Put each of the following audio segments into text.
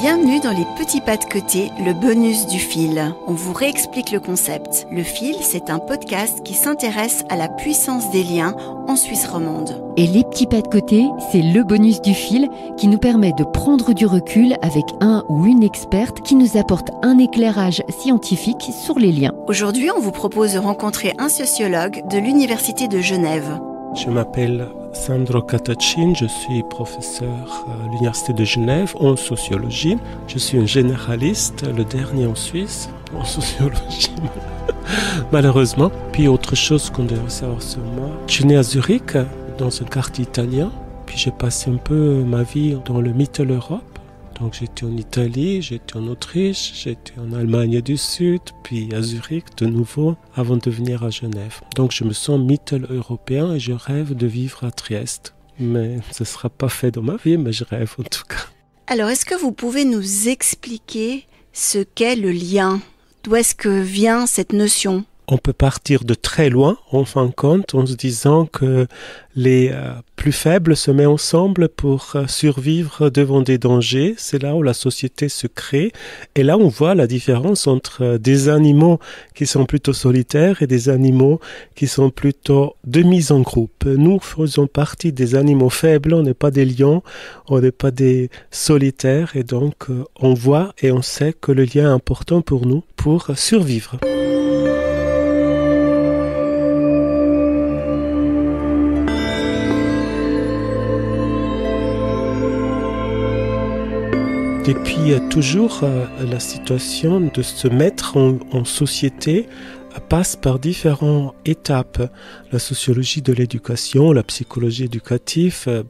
Bienvenue dans les petits pas de côté, le bonus du fil. On vous réexplique le concept. Le fil, c'est un podcast qui s'intéresse à la puissance des liens en Suisse romande. Et les petits pas de côté, c'est le bonus du fil qui nous permet de prendre du recul avec un ou une experte qui nous apporte un éclairage scientifique sur les liens. Aujourd'hui, on vous propose de rencontrer un sociologue de l'Université de Genève. Je m'appelle Sandro Catacin, je suis professeur à l'Université de Genève en sociologie. Je suis un généraliste, le dernier en Suisse en sociologie, malheureusement. Puis autre chose qu'on devrait savoir sur moi, je suis né à Zurich, dans un quartier italien. Puis j'ai passé un peu ma vie dans le Mitteleurope. Donc j'étais en Italie, j'étais en Autriche, j'étais en Allemagne du Sud, puis à Zurich de nouveau, avant de venir à Genève. Donc je me sens mittel-européen et je rêve de vivre à Trieste. Mais ce ne sera pas fait dans ma vie, mais je rêve en tout cas. Alors, est-ce que vous pouvez nous expliquer ce qu'est le lien ? D'où est-ce que vient cette notion ? On peut partir de très loin, en fin de compte, en se disant que les plus faibles se mettent ensemble pour survivre devant des dangers. C'est là où la société se crée. Et là, on voit la différence entre des animaux qui sont plutôt solitaires et des animaux qui sont plutôt de mise en groupe. Nous faisons partie des animaux faibles, on n'est pas des lions, on n'est pas des solitaires. Et donc, on voit et on sait que le lien est important pour nous pour survivre. Depuis toujours, la situation de se mettre en société passe par différentes étapes. La sociologie de l'éducation, la psychologie éducative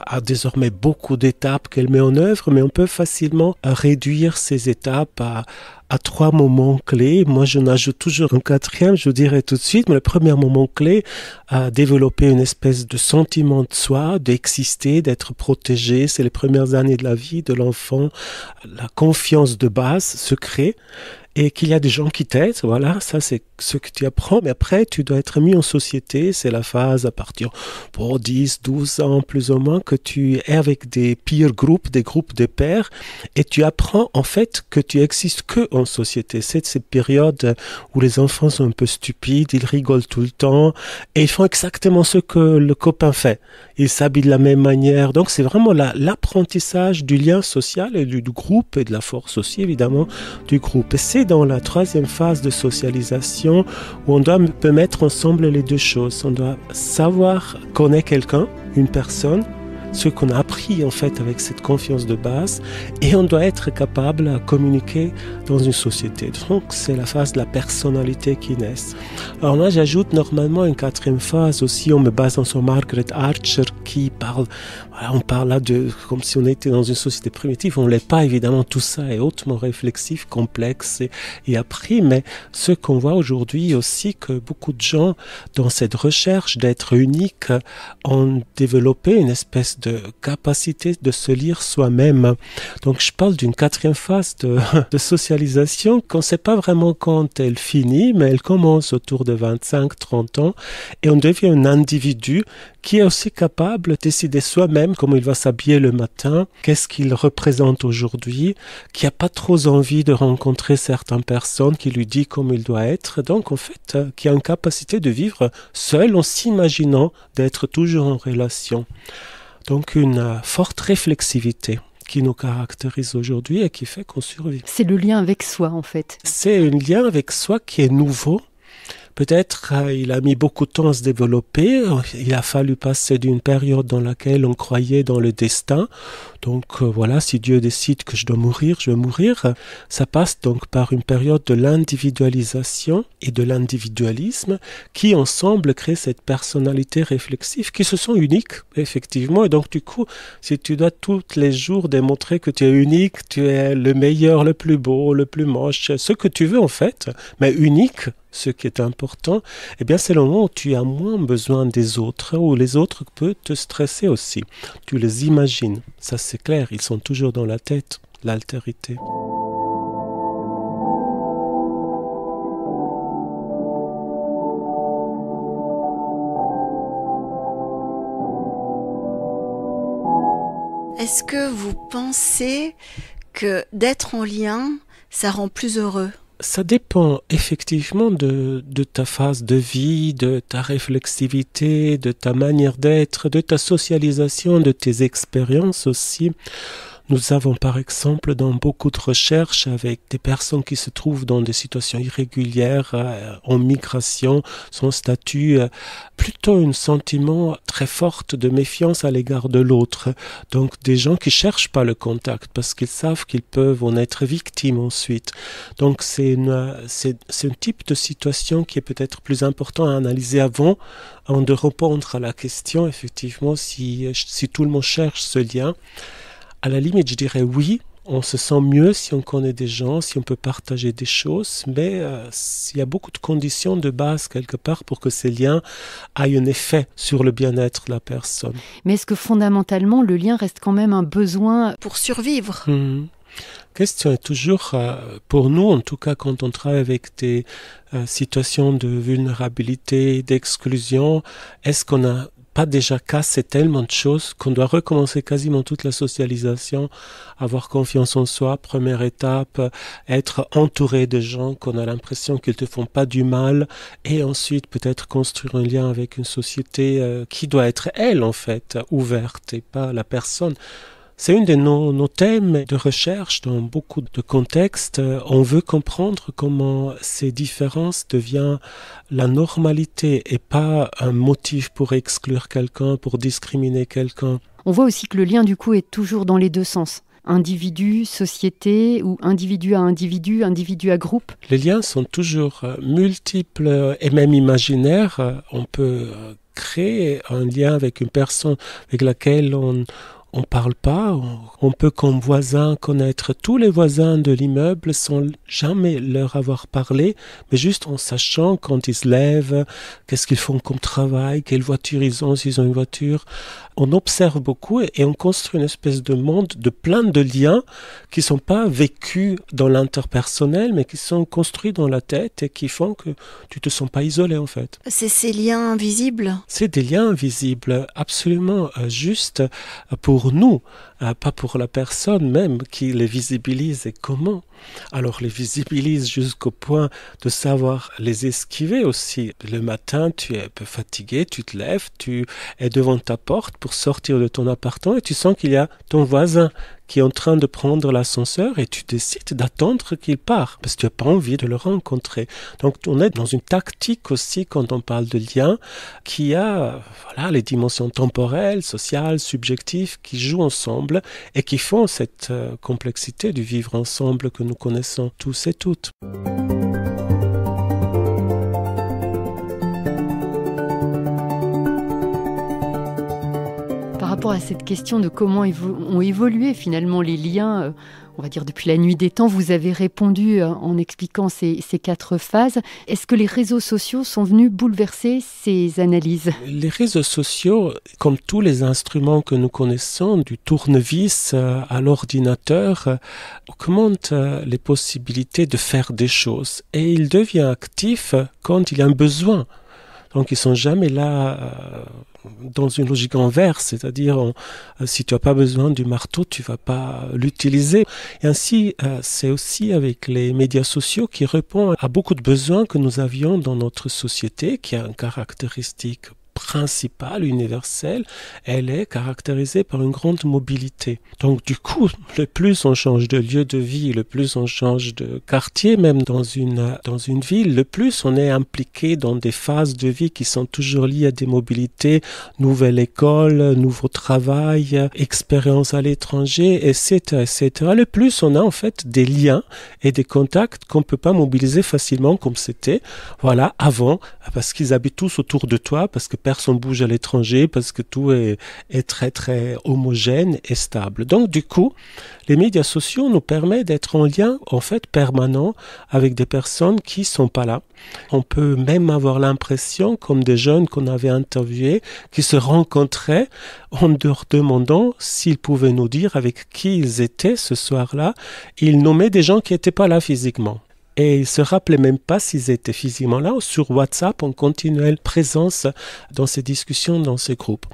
a désormais beaucoup d'étapes qu'elle met en œuvre, mais on peut facilement réduire ces étapes à 3 moments clés. Moi, je n'ajoute toujours un 4e, je vous dirai tout de suite, mais le premier moment clé, à développer une espèce de sentiment de soi, d'exister, d'être protégé. C'est les premières années de la vie de l'enfant. La confiance de base se crée. Et qu'il y a des gens qui t'aident, voilà, ça c'est ce que tu apprends, mais après tu dois être mis en société, c'est la phase à partir pour 10, 12 ans plus ou moins que tu es avec des peer groups, des groupes de pairs, et tu apprends en fait que tu existes que en société. C'est cette période où les enfants sont un peu stupides, ils rigolent tout le temps, et ils font exactement ce que le copain fait. Ils s'habillent de la même manière, donc c'est vraiment l'apprentissage du lien social et du groupe, et de la force aussi évidemment du groupe. Et c'est dans la 3e phase de socialisation où on peut mettre ensemble les deux choses. On doit savoir qu'on est quelqu'un, une personne, ce qu'on a appris en fait avec cette confiance de base, et on doit être capable à communiquer dans une société. Donc c'est la phase de la personnalité qui naît. Alors moi j'ajoute normalement une 4e phase aussi en me basant sur Margaret Archer qui parle, voilà, on parle là de comme si on était dans une société primitive. On ne l'est pas évidemment, tout ça est hautement réflexif, complexe et appris, mais ce qu'on voit aujourd'hui aussi que beaucoup de gens dans cette recherche d'être unique ont développé une espèce de capacité de se lire soi-même. Donc je parle d'une 4e phase de socialisation qu'on ne sait pas vraiment quand elle finit, mais elle commence autour de 25-30 ans et on devient un individu qui est aussi capable de décider soi-même comment il va s'habiller le matin, qu'est-ce qu'il représente aujourd'hui, qui n'a pas trop envie de rencontrer certaines personnes, qui lui dit comment il doit être, donc en fait, qui a une capacité de vivre seul en s'imaginant d'être toujours en relation. Donc une forte réflexivité qui nous caractérise aujourd'hui et qui fait qu'on survit. C'est le lien avec soi en fait. C'est un lien avec soi qui est nouveau. Peut-être il a mis beaucoup de temps à se développer, il a fallu passer d'une période dans laquelle on croyait dans le destin, donc voilà, si Dieu décide que je dois mourir, je vais mourir. Ça passe donc par une période de l'individualisation et de l'individualisme qui ensemble créent cette personnalité réflexive qui se sent unique, effectivement, et donc du coup, si tu dois tous les jours démontrer que tu es unique, tu es le meilleur, le plus beau, le plus moche, ce que tu veux en fait, mais unique, ce qui est important, eh bien c'est le moment où tu as moins besoin des autres, où les autres peuvent te stresser aussi. Tu les imagines, ça c'est clair, ils sont toujours dans la tête, l'altérité. Est-ce que vous pensez que d'être en lien, ça rend plus heureux? Ça dépend effectivement de ta phase de vie, de ta réflexivité, de ta manière d'être, de ta socialisation, de tes expériences aussi. Nous avons par exemple dans beaucoup de recherches avec des personnes qui se trouvent dans des situations irrégulières, en migration, son statut, plutôt un sentiment très fort de méfiance à l'égard de l'autre. Donc des gens qui cherchent pas le contact parce qu'ils savent qu'ils peuvent en être victimes ensuite. Donc c'est un type de situation qui est peut-être plus important à analyser avant de répondre à la question effectivement si tout le monde cherche ce lien. À la limite, je dirais oui, on se sent mieux si on connaît des gens, si on peut partager des choses, mais il y a beaucoup de conditions de base quelque part pour que ces liens aient un effet sur le bien-être de la personne. Mais est-ce que fondamentalement, le lien reste quand même un besoin pour survivre? Question est toujours, pour nous en tout cas quand on travaille avec des situations de vulnérabilité, d'exclusion, est-ce qu'on a pas déjà cassé tellement de choses qu'on doit recommencer quasiment toute la socialisation, avoir confiance en soi, première étape, être entouré de gens qu'on a l'impression qu'ils te font pas du mal et ensuite peut-être construire un lien avec une société qui doit être elle en fait, ouverte et pas la personne. C'est une de nos thèmes de recherche dans beaucoup de contextes. On veut comprendre comment ces différences deviennent la normalité et pas un motif pour exclure quelqu'un, pour discriminer quelqu'un. On voit aussi que le lien du coup est toujours dans les deux sens. Individu, société ou individu à groupe. Les liens sont toujours multiples et même imaginaires. On peut créer un lien avec une personne avec laquelle on parle pas, on peut comme voisin connaître tous les voisins de l'immeuble sans jamais leur avoir parlé, mais juste en sachant quand ils se lèvent, qu'est-ce qu'ils font comme travail, quelle voiture ils ont, s'ils ont une voiture. On observe beaucoup et on construit une espèce de monde de plein de liens qui sont pas vécus dans l'interpersonnel, mais qui sont construits dans la tête et qui font que tu te sens pas isolé en fait. C'est ces liens invisibles? C'est des liens invisibles, absolument juste pour nous, pas pour la personne même qui les visibilise et comment. Alors les visibilise jusqu'au point de savoir les esquiver aussi. Le matin, tu es un peu fatigué, tu te lèves, tu es devant ta porte pour sortir de ton appartement et tu sens qu'il y a ton voisin qui est en train de prendre l'ascenseur et tu décides d'attendre qu'il part parce que tu n'as pas envie de le rencontrer. Donc on est dans une tactique aussi quand on parle de lien qui a les dimensions temporelles, sociales, subjectives qui jouent ensemble et qui font cette complexité du vivre ensemble que nous connaissons tous et toutes. Par rapport à cette question de comment ont évolué finalement les liens, on va dire depuis la nuit des temps, vous avez répondu en expliquant ces 4 phases. Est-ce que les réseaux sociaux sont venus bouleverser ces analyses? Les réseaux sociaux, comme tous les instruments que nous connaissons, du tournevis à l'ordinateur, augmentent les possibilités de faire des choses. Et il devient actif quand il y a un besoin. Donc ils sont jamais là dans une logique inverse, c'est-à-dire si tu n'as pas besoin du marteau, tu vas pas l'utiliser. Et ainsi, c'est aussi avec les médias sociaux qui répondent à beaucoup de besoins que nous avions dans notre société, qui a une caractéristique principale, universelle, elle est caractérisée par une grande mobilité. Donc du coup, le plus on change de lieu de vie, le plus on change de quartier, même dans une ville, le plus on est impliqué dans des phases de vie qui sont toujours liées à des mobilités, nouvelle école, nouveau travail, expérience à l'étranger, etc., etc. Le plus on a en fait des liens et des contacts qu'on peut pas mobiliser facilement comme c'était, avant, parce qu'ils habitent tous autour de toi, parce que personne bouge à l'étranger, parce que tout est très très homogène et stable. Donc du coup, les médias sociaux nous permettent d'être en lien en fait permanent avec des personnes qui sont pas là. On peut même avoir l'impression, comme des jeunes qu'on avait interviewés, qui se rencontraient en leur demandant s'ils pouvaient nous dire avec qui ils étaient ce soir-là. Ils nommaient des gens qui n'étaient pas là physiquement. Et ils ne se rappelaient même pas s'ils étaient physiquement là ou sur WhatsApp en continuelle présence dans ces discussions, dans ces groupes.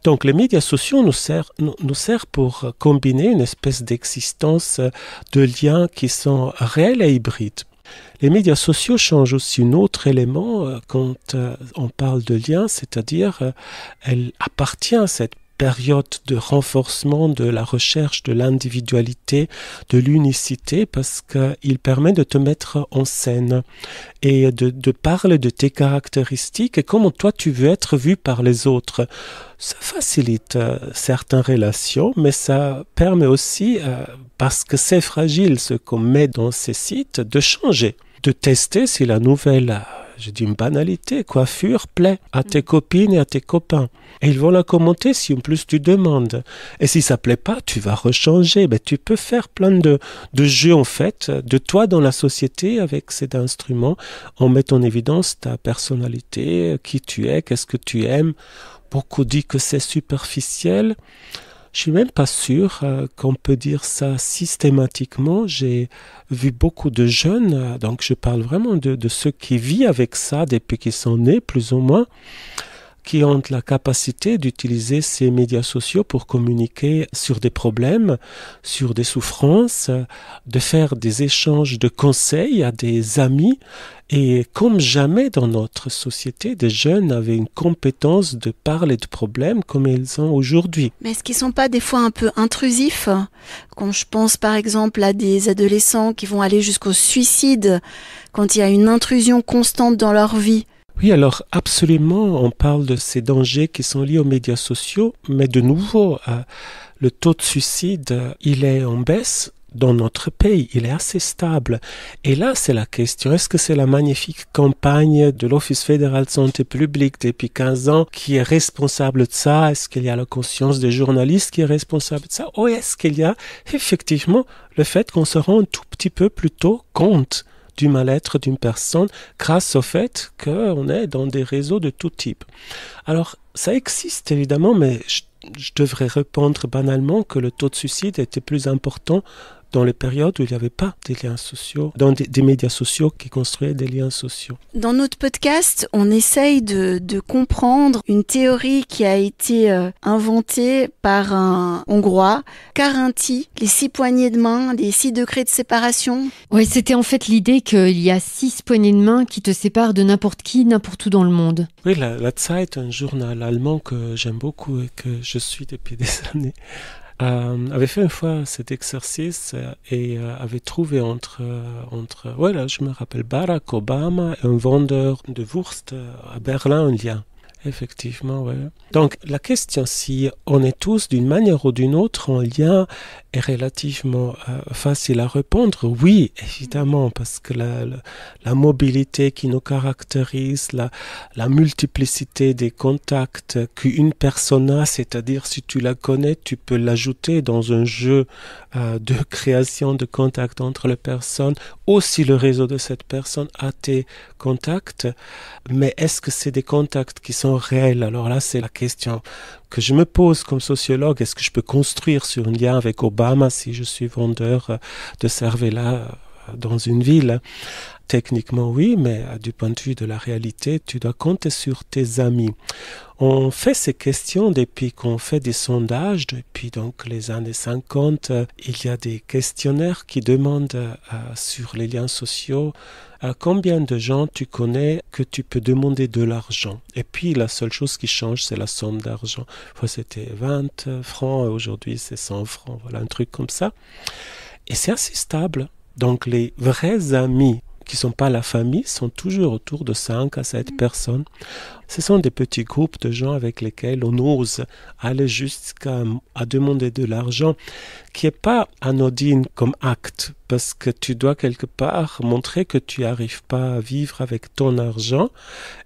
Donc les médias sociaux nous servent pour combiner une espèce d'existence de liens qui sont réels et hybrides. Les médias sociaux changent aussi un autre élément quand on parle de liens, c'est-à-dire elle appartient à cette période de renforcement de la recherche de l'individualité, de l'unicité, parce qu'il permet de te mettre en scène et de parler de tes caractéristiques et comment toi tu veux être vu par les autres. Ça facilite certaines relations, mais ça permet aussi, parce que c'est fragile ce qu'on met dans ces sites, de changer, de tester si la nouvelle, je dis une banalité, coiffure plaît à tes copines et à tes copains. Et ils vont la commenter si en plus tu demandes. Et si ça plaît pas, tu vas rechanger. Mais tu peux faire plein de jeux en fait, de toi dans la société avec cet instrument, en mettant en évidence ta personnalité, qui tu es, qu'est-ce que tu aimes. Beaucoup disent que c'est superficiel. Je suis même pas sûr qu'on peut dire ça systématiquement. J'ai vu beaucoup de jeunes, donc je parle vraiment de ceux qui vivent avec ça depuis qu'ils sont nés, plus ou moins, qui ont la capacité d'utiliser ces médias sociaux pour communiquer sur des problèmes, sur des souffrances, de faire des échanges de conseils à des amis. Et comme jamais dans notre société, des jeunes avaient une compétence de parler de problèmes comme ils ont aujourd'hui. Mais est-ce qu'ils ne sont pas des fois un peu intrusifs ? Quand je pense par exemple à des adolescents qui vont aller jusqu'au suicide, quand il y a une intrusion constante dans leur vie. Oui, alors absolument, on parle de ces dangers qui sont liés aux médias sociaux, mais de nouveau, le taux de suicide, il est en baisse dans notre pays, il est assez stable. Et là, c'est la question, est-ce que c'est la magnifique campagne de l'Office fédéral de santé publique depuis 15 ans qui est responsable de ça? Est-ce qu'il y a la conscience des journalistes qui est responsable de ça? Ou est-ce qu'il y a effectivement le fait qu'on se rend un tout petit peu plus tôt compte du mal-être d'une personne grâce au fait qu'on est dans des réseaux de tout type. Alors, ça existe évidemment, mais je devrais répondre banalement que le taux de suicide était plus important dans les périodes où il n'y avait pas des liens sociaux, dans des médias sociaux qui construisaient des liens sociaux. Dans notre podcast, on essaye de comprendre une théorie qui a été inventée par un Hongrois, Karinti, les 6 poignées de main, les 6 degrés de séparation. Oui, c'était en fait l'idée qu'il y a 6 poignées de main qui te séparent de n'importe qui, n'importe où dans le monde. Oui, la Zeit, un journal allemand que j'aime beaucoup et que je suis depuis des années, avait fait une fois cet exercice et avait trouvé entre voilà, je me rappelle, Barack Obama et un vendeur de Wurst à Berlin un lien. Effectivement, oui. Donc, la question, si on est tous d'une manière ou d'une autre en lien, est relativement facile à répondre. Oui, évidemment, parce que la mobilité qui nous caractérise, la multiplicité des contacts qu'une personne a, c'est-à-dire si tu la connais, tu peux l'ajouter dans un jeu de création de contacts entre les personnes, aussi le réseau de cette personne a tes contacts, mais est-ce que c'est des contacts qui sont réels? Alors là, c'est la question que je me pose comme sociologue. Est-ce que je peux construire sur un lien avec Obama si je suis vendeur de cervelas dans une ville? Techniquement, oui, mais du point de vue de la réalité, tu dois compter sur tes amis. On fait ces questions depuis qu'on fait des sondages, depuis donc les années 50. Il y a des questionnaires qui demandent sur les liens sociaux combien de gens tu connais que tu peux demander de l'argent. Et puis la seule chose qui change, c'est la somme d'argent. Fois c'était 20 francs, aujourd'hui c'est 100 francs, voilà, un truc comme ça. Et c'est assez stable. Donc les vrais amis qui ne sont pas la famille, sont toujours autour de 5 à 7 personnes. Ce sont des petits groupes de gens avec lesquels on ose aller jusqu'à demander de l'argent, qui n'est pas anodine comme acte, parce que tu dois quelque part montrer que tu n'arrives pas à vivre avec ton argent,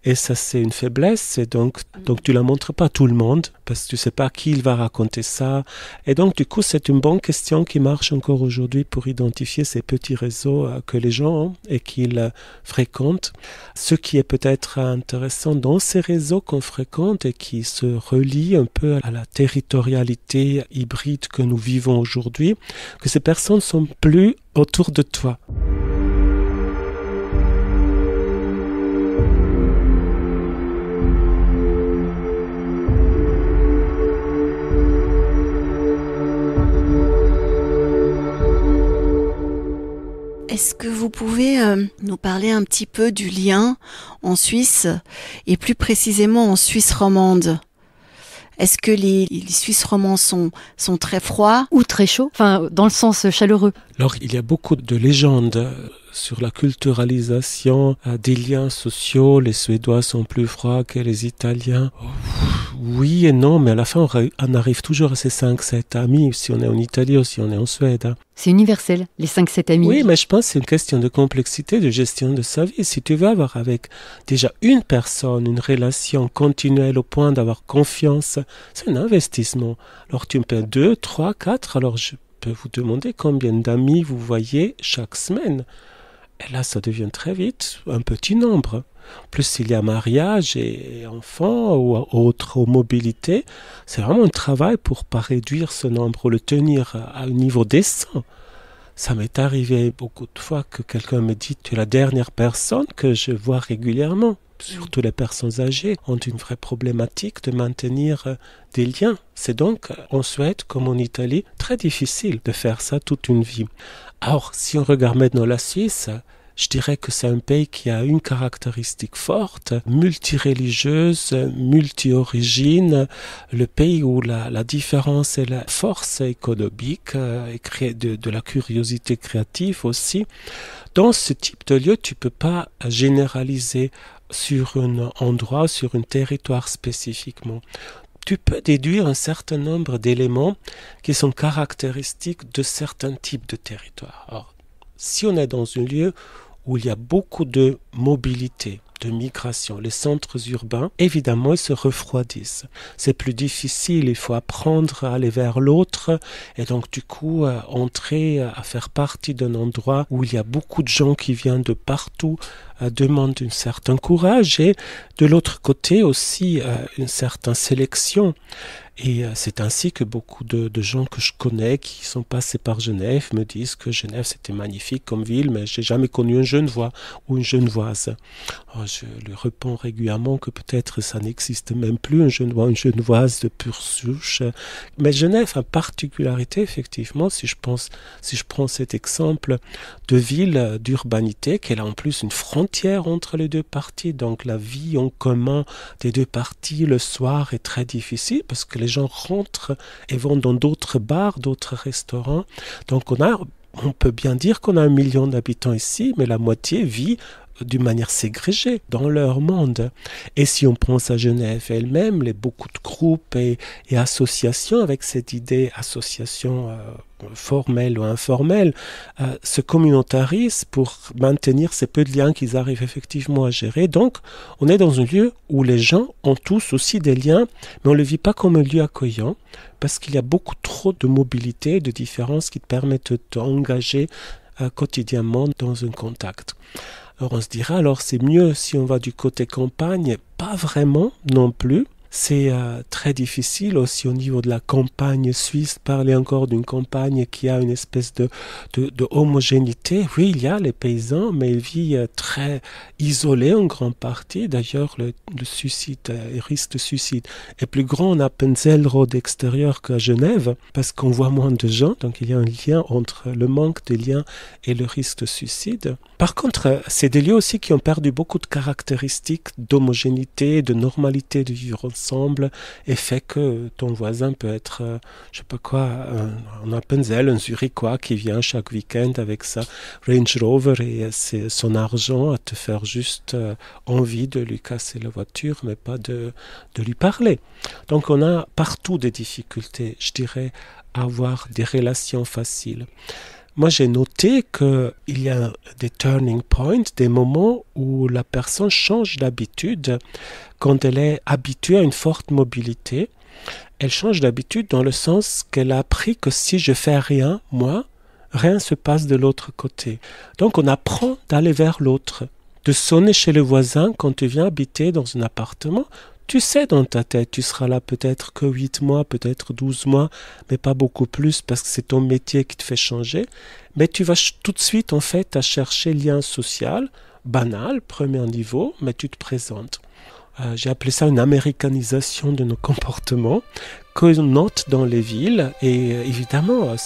et ça c'est une faiblesse, et donc tu ne la montres pas à tout le monde, parce que tu ne sais pas qui il va raconter ça, et donc du coup c'est une bonne question qui marche encore aujourd'hui pour identifier ces petits réseaux que les gens ont et qu'ils fréquentent. Ce qui est peut-être intéressant dans ces réseaux qu'on fréquente et qui se relient un peu à la territorialité hybride que nous vivons aujourd'hui, que ces personnes sont plus autour de toi. Est-ce que vous pouvez nous parler un petit peu du lien en Suisse et plus précisément en Suisse romande ? Est-ce que les Suisses romands sont très froids ? Ou très chauds, enfin dans le sens chaleureux. Alors il y a beaucoup de légendes sur la culturalisation des liens sociaux. Les Suédois sont plus froids que les Italiens. Oui et non, mais à la fin on arrive toujours à ces 5-7 amis, si on est en Italie ou si on est en Suède. C'est universel, les 5-7 amis. Oui, mais je pense que c'est une question de complexité, de gestion de sa vie. Si tu veux avoir avec déjà une personne, une relation continuelle au point d'avoir confiance, c'est un investissement. Alors tu me payes 2, 3, 4, alors je peux vous demander combien d'amis vous voyez chaque semaine. Et là, ça devient très vite un petit nombre. Plus s'il y a mariage et enfants ou autre mobilité, c'est vraiment un travail pour pas réduire ce nombre, le tenir à un niveau décent. Ça m'est arrivé beaucoup de fois que quelqu'un me dit « Tu es la dernière personne que je vois régulièrement ». Surtout les personnes âgées ont une vraie problématique de maintenir des liens. C'est donc, en Suède comme en Italie, très difficile de faire ça toute une vie. Alors, si on regarde maintenant la Suisse, je dirais que c'est un pays qui a une caractéristique forte, multireligieuse, multi-origine, le pays où la différence et la force économique et de la curiosité créative aussi. Dans ce type de lieu, tu ne peux pas généraliser sur un endroit, sur un territoire spécifiquement. Tu peux déduire un certain nombre d'éléments qui sont caractéristiques de certains types de territoires. Alors, si on est dans un lieu où il y a beaucoup de mobilité, de migration, les centres urbains, évidemment, ils se refroidissent. C'est plus difficile, il faut apprendre à aller vers l'autre et donc du coup, entrer à faire partie d'un endroit où il y a beaucoup de gens qui viennent de partout, demande un certain courage et de l'autre côté aussi une certaine sélection. Et c'est ainsi que beaucoup de gens que je connais qui sont passés par Genève me disent que Genève c'était magnifique comme ville, mais j'ai jamais connu un Genevois ou une Genevoise. Alors, je lui réponds régulièrement que peut-être ça n'existe même plus, un Genevois, une Genevoise de pure souche. Mais Genève a une particularité effectivement, si je prends cet exemple de ville d'urbanité, qu'elle a en plus une frontière entre les deux parties, donc la vie en commun des deux parties le soir est très difficile parce que les gens rentrent et vont dans d'autres bars, d'autres restaurants. Donc on peut bien dire qu'on a 1 million d'habitants ici, mais la moitié vit d'une manière ségrégée dans leur monde. Et si on pense à Genève elle-même, beaucoup de groupes et associations avec cette idée, associations formelles ou informelles, se communautarisent pour maintenir ces peu de liens qu'ils arrivent effectivement à gérer. Donc, on est dans un lieu où les gens ont tous aussi des liens, mais on ne le vit pas comme un lieu accueillant, parce qu'il y a beaucoup trop de mobilité, de différences qui te permettent de t'engager quotidiennement dans un contact. Alors on se dira, alors c'est mieux si on va du côté campagne, pas vraiment non plus. C'est très difficile aussi au niveau de la campagne suisse, parler encore d'une campagne qui a une espèce de homogénéité. Oui, il y a les paysans, mais ils vivent très isolés en grande partie. D'ailleurs, le risque de suicide est plus grand en Appenzell-Rhodes extérieur qu'à Genève, parce qu'on voit moins de gens. Donc il y a un lien entre le manque de liens et le risque de suicide. Par contre, c'est des lieux aussi qui ont perdu beaucoup de caractéristiques d'homogénéité, de normalité de vivre ensemble, et fait que ton voisin peut être, je sais pas quoi, un Appenzell, un Zurichois qui vient chaque week-end avec sa Range Rover et son argent à te faire juste envie de lui casser la voiture, mais pas de lui parler. Donc on a partout des difficultés, je dirais, à avoir des relations faciles. Moi, j'ai noté qu'il y a des turning points, des moments où la personne change d'habitude. Quand elle est habituée à une forte mobilité, elle change d'habitude dans le sens qu'elle a appris que si je fais rien, moi, rien se passe de l'autre côté. Donc, on apprend d'aller vers l'autre, de sonner chez le voisin quand tu viens habiter dans un appartement. Tu sais dans ta tête, tu seras là peut-être que 8 mois, peut-être 12 mois, mais pas beaucoup plus parce que c'est ton métier qui te fait changer. Mais tu vas tout de suite en fait à chercher lien social, banal, premier niveau, mais tu te présentes. J'ai appelé ça une américanisation de nos comportements que l'on note dans les villes et évidemment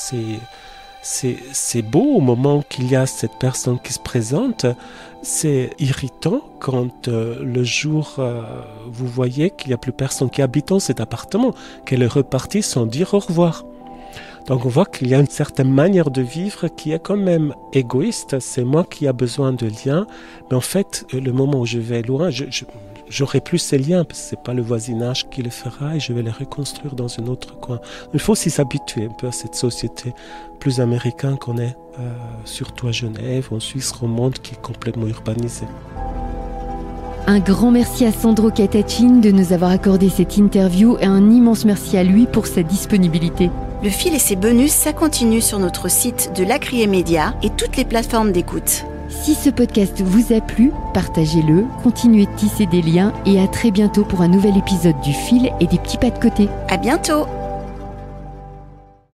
c'est beau au moment qu'il y a cette personne qui se présente. C'est irritant quand le jour, vous voyez qu'il n'y a plus personne qui habite dans cet appartement, qu'elle est repartie sans dire au revoir. Donc on voit qu'il y a une certaine manière de vivre qui est quand même égoïste. C'est moi qui ai besoin de liens. Mais en fait, le moment où je vais loin, j'aurai plus ces liens parce que c'est pas le voisinage qui les fera et je vais les reconstruire dans un autre coin. Il faut aussi s'habituer un peu à cette société plus américaine qu'on est, surtout à Genève, en Suisse romande, qui est complètement urbanisée. Un grand merci à Sandro Catachin de nous avoir accordé cette interview et un immense merci à lui pour sa disponibilité. Le fil et ses bonus, ça continue sur notre site de La Criée Média et toutes les plateformes d'écoute. Si ce podcast vous a plu, partagez-le, continuez de tisser des liens et à très bientôt pour un nouvel épisode du Fil et des petits pas de côté. À bientôt!